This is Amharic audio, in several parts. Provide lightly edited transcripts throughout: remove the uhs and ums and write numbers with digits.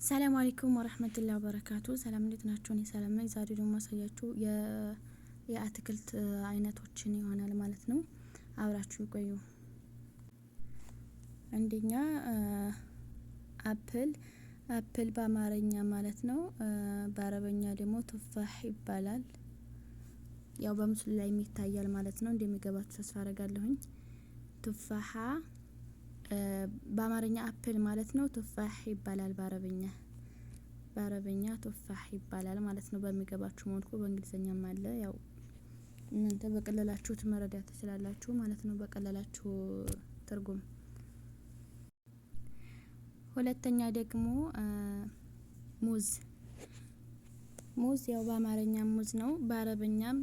ሰላም አለይኩም ወራህመቱላሂ ወበረካቱ። ሰላም እንዴት ናችሁ? እኔ ሰላም ነኝ። ዛሬ ደግሞ ማሳያችሁ የአትክልት አይነቶችን ይሆናል ማለት ነው። አብራችሁ ቆዩ። አንደኛ አፕል በአማርኛ ማለት ነው። በአረበኛ ደግሞ ቱፋህ ይባላል። ያው በምስሉ ላይ የሚታያል ማለት ነው። እንደሚገባችሁ ተስፋ አደርጋለሁኝ። ቱፋሃ በአማርኛ አፕል ማለት ነው። ቱፋህ ይባላል በአረበኛ ቱፋህ ይባላል ማለት ነው። በሚገባችሁ መልኩ በእንግሊዘኛም አለ። ያው እናንተ በቀለላችሁ መረዳት ትችላላችሁ ማለት ነው። በቀለላችሁ ትርጉም። ሁለተኛ ደግሞ ሙዝ ያው በአማርኛ ሙዝ ነው። በአረበኛም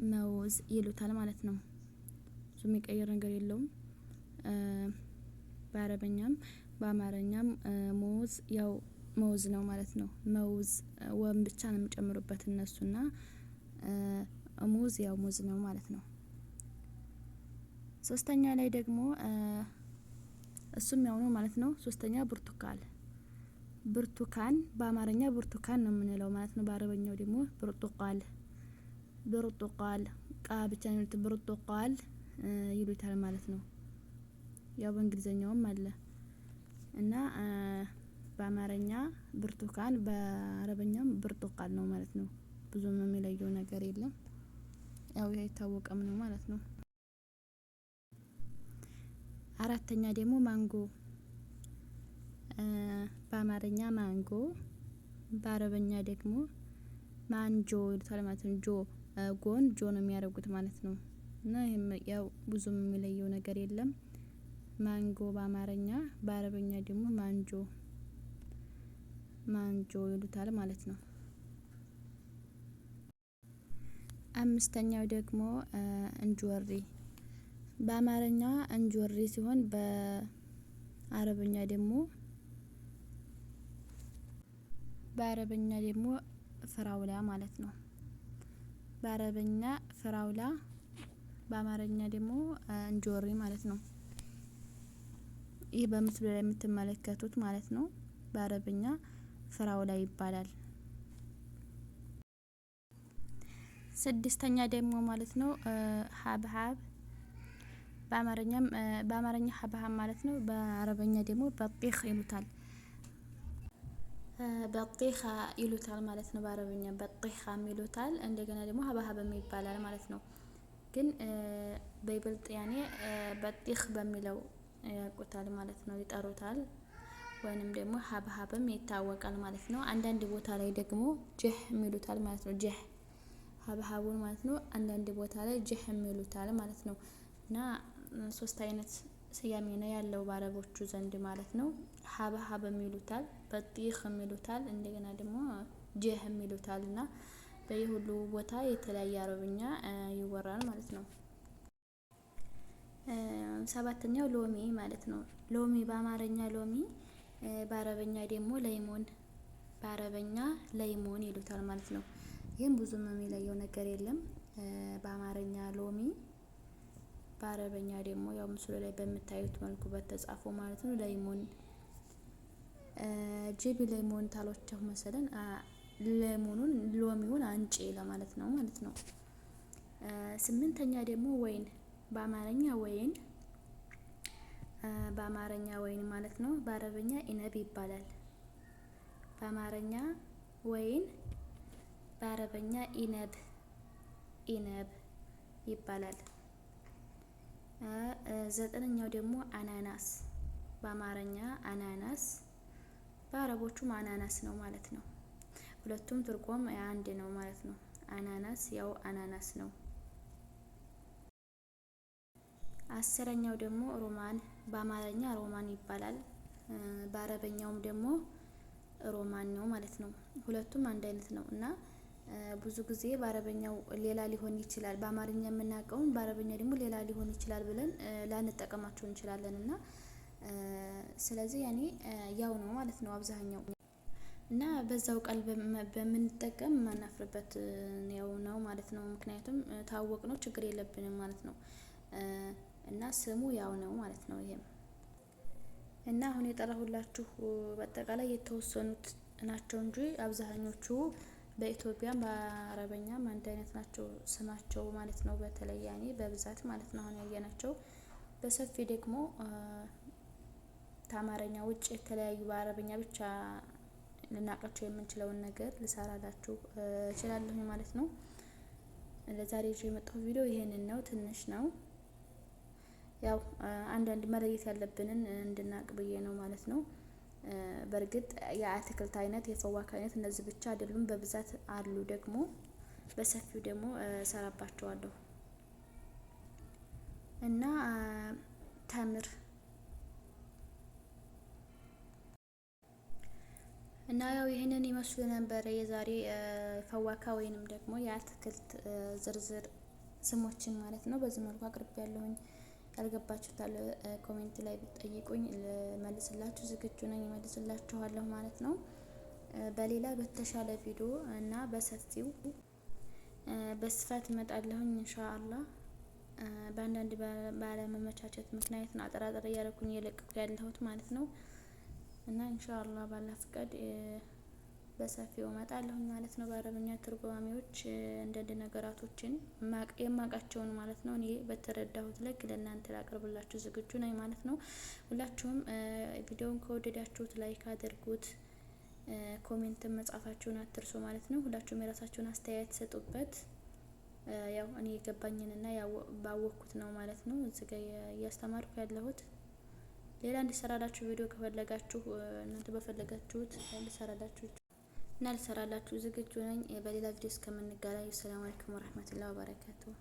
መውዝ ይሉታል ማለት ነው። እሱ የሚቀየር ነገር የለውም። በአረበኛም በአማርኛም ሙዝ ያው መውዝ ነው ማለት ነው። መውዝ ወም ብቻ ነው የሚጨምሩበት እነሱና ሙዝ ያው ሙዝ ነው ማለት ነው። ሶስተኛ ላይ ደግሞ እሱም ያው ነው ማለት ነው። ሶስተኛ ብርቱካን በአማርኛ ብርቱካን ነው የምንለው ማለት ነው። በአረበኛው ደግሞ ብርቱቃል ቃ ብቻ ነው ብርቱቃል ይሉታል ማለት ነው። ያው በእንግሊዘኛውም አለ እና በአማርኛ ብርቱካን በአረበኛም ብርቱቃል ነው ማለት ነው። ብዙም የሚለየው ነገር የለም። ያው የታወቀም ነው ማለት ነው። አራተኛ ደግሞ ማንጎ በአማርኛ ማንጎ በአረበኛ ደግሞ ማንጆ ይሉታል ማለት ነው። ጆ ነው የሚያደርጉት ማለት ነው። እና ይሄም ያው ብዙም የሚለየው ነገር የለም። ማንጎ በአማርኛ በአረበኛ ደግሞ ማንጆ ይሉታል ማለት ነው። አምስተኛው ደግሞ እንጆሪ በአማርኛ እንጆሪ ሲሆን በአረበኛ ደግሞ ፍራውላ ማለት ነው። በአረበኛ ፍራውላ በአማርኛ ደግሞ እንጆሪ ማለት ነው። ይህ በምስሉ ላይ የምትመለከቱት ማለት ነው። በአረበኛ ፍራውላ ይባላል። ስድስተኛ ደግሞ ማለት ነው ሀብሀብ በአማርኛ ሀብሀብ ማለት ነው። በአረበኛ ደግሞ በጢኽ ይሉታል ማለት ነው። በአረበኛ በጢኻም ይሉታል። እንደገና ደግሞ ሀብሀብም ይባላል ማለት ነው። ግን በይበልጥ ያኔ በጢኽ በሚለው ያውቁታል ማለት ነው፣ ይጠሩታል። ወይንም ደግሞ ሀብሀብም ይታወቃል ማለት ነው። አንዳንድ ቦታ ላይ ደግሞ ጀህ የሚሉታል ማለት ነው። ጀህ ሀብሀቡን ማለት ነው። አንዳንድ ቦታ ላይ ጀህ የሚሉታል ማለት ነው። እና ሶስት አይነት ስያሜ ነው ያለው በአረቦቹ ዘንድ ማለት ነው። ሀብሀብ የሚሉታል፣ በጢኽ የሚሉታል፣ እንደገና ደግሞ ጀህ የሚሉታል እና በየሁሉ ቦታ የተለያየ አረብኛ ይወራል ማለት ነው። ሰባተኛው ሎሚ ማለት ነው። ሎሚ በአማርኛ ሎሚ በአረበኛ ደግሞ ለይሞን ይሉታል ማለት ነው። ይህም ብዙም የሚለየው ነገር የለም። በአማርኛ ሎሚ በአረበኛ ደግሞ ያው ምስሉ ላይ በምታዩት መልኩ በተጻፈው ማለት ነው ለይሞን ጂቢ ለይሞን ታሎቸው መሰለን ሎሚውን አንጪ ለማለት ነው ማለት ነው። ስምንተኛ ደግሞ ወይን በአማርኛ ወይን ማለት ነው። በአረበኛ ኢነብ ይባላል። በአማርኛ ወይን በአረበኛ ኢነብ ይባላል። ዘጠነኛው ደግሞ አናናስ በአማርኛ አናናስ በአረቦቹም አናናስ ነው ማለት ነው። ሁለቱም ትርጉም አንድ ነው ማለት ነው። አናናስ ያው አናናስ ነው። አስረኛው ደግሞ ሮማን በአማርኛ ሮማን ይባላል። በአረበኛውም ደግሞ ሮማን ነው ማለት ነው። ሁለቱም አንድ አይነት ነው እና ብዙ ጊዜ በአረበኛው ሌላ ሊሆን ይችላል፣ በአማርኛ የምናውቀውን በአረበኛ ደግሞ ሌላ ሊሆን ይችላል ብለን ላንጠቀማቸው እንችላለን እና ስለዚህ ያኔ ያው ነው ማለት ነው አብዛኛው እና በዛው ቃል በምንጠቀም ማናፍርበት ያው ነው ማለት ነው። ምክንያቱም ታወቅ ነው ችግር የለብንም ማለት ነው። እና ስሙ ያው ነው ማለት ነው። ይሄም እና አሁን የጠራሁላችሁ በአጠቃላይ የተወሰኑት ናቸው እንጂ አብዛኞቹ በኢትዮጵያም በአረበኛም አንድ አይነት ናቸው ስማቸው ማለት ነው። በተለይ ያኔ በብዛት ማለት ነው አሁን ያየናቸው። በሰፊ ደግሞ ከአማርኛ ውጭ የተለያዩ በአረበኛ ብቻ ልናውቃቸው የምንችለውን ነገር ልሰራላችሁ እችላለሁ ማለት ነው። ለዛሬ ይዤ የመጣሁት ቪዲዮ ይሄንን ነው። ትንሽ ነው ያው አንዳንድ መለየት ያለብንን እንድናቅ ብዬ ነው ማለት ነው። በእርግጥ የአትክልት አይነት የፈዋካ አይነት እነዚህ ብቻ አይደሉም፣ በብዛት አሉ። ደግሞ በሰፊው ደግሞ ሰራባቸዋለሁ እና ተምር እና ያው ይህንን ይመስሉ ነበረ የዛሬ ፈዋካ ወይንም ደግሞ የአትክልት ዝርዝር ስሞችን ማለት ነው። በዚህ መልኩ አቅርቤ ያለሁኝ። ያልገባችሁ ታለ ኮሜንት ላይ ብትጠይቁኝ መልስላችሁ ዝግጁ ነኝ፣ መልስላችኋለሁ ማለት ነው። በሌላ በተሻለ ቪዲዮ እና በሰፊው በስፋት እመጣለሁኝ ኢንሻአላህ። በአንዳንድ ባለመመቻቸት ምክንያት ነው አጠራጠር እያደረኩኝ እየለቀኩ ያለሁት ማለት ነው። እና ኢንሻአላህ ባላ ፍቃድ በሰፊው እመጣለሁ ማለት ነው። በአረብኛ ትርጓሜዎች አንዳንድ ነገራቶችን የማውቃቸውን ማለት ነው እኔ በተረዳሁት ልክ ለእናንተ ላቀርብላችሁ ዝግጁ ነኝ ማለት ነው። ሁላችሁም ቪዲዮውን ከወደዳችሁት ላይክ አድርጉት፣ ኮሜንት መጻፋችሁን አትርሱ ማለት ነው። ሁላችሁም የራሳችሁን አስተያየት ሰጡበት። ያው እኔ የገባኝንና ባወቅኩት ነው ማለት ነው እዚህ ጋር እያስተማርኩ ያለሁት። ሌላ እንዲሰራላችሁ ቪዲዮ ከፈለጋችሁ እናንተ በፈለጋችሁት ልሰራላችሁ ዝግጁ ነኝ። በሌላ ቪዲዮ እስከምንገናኝ ሰላም አለይኩም ወራህመቱላሂ ወበረካቱሁ።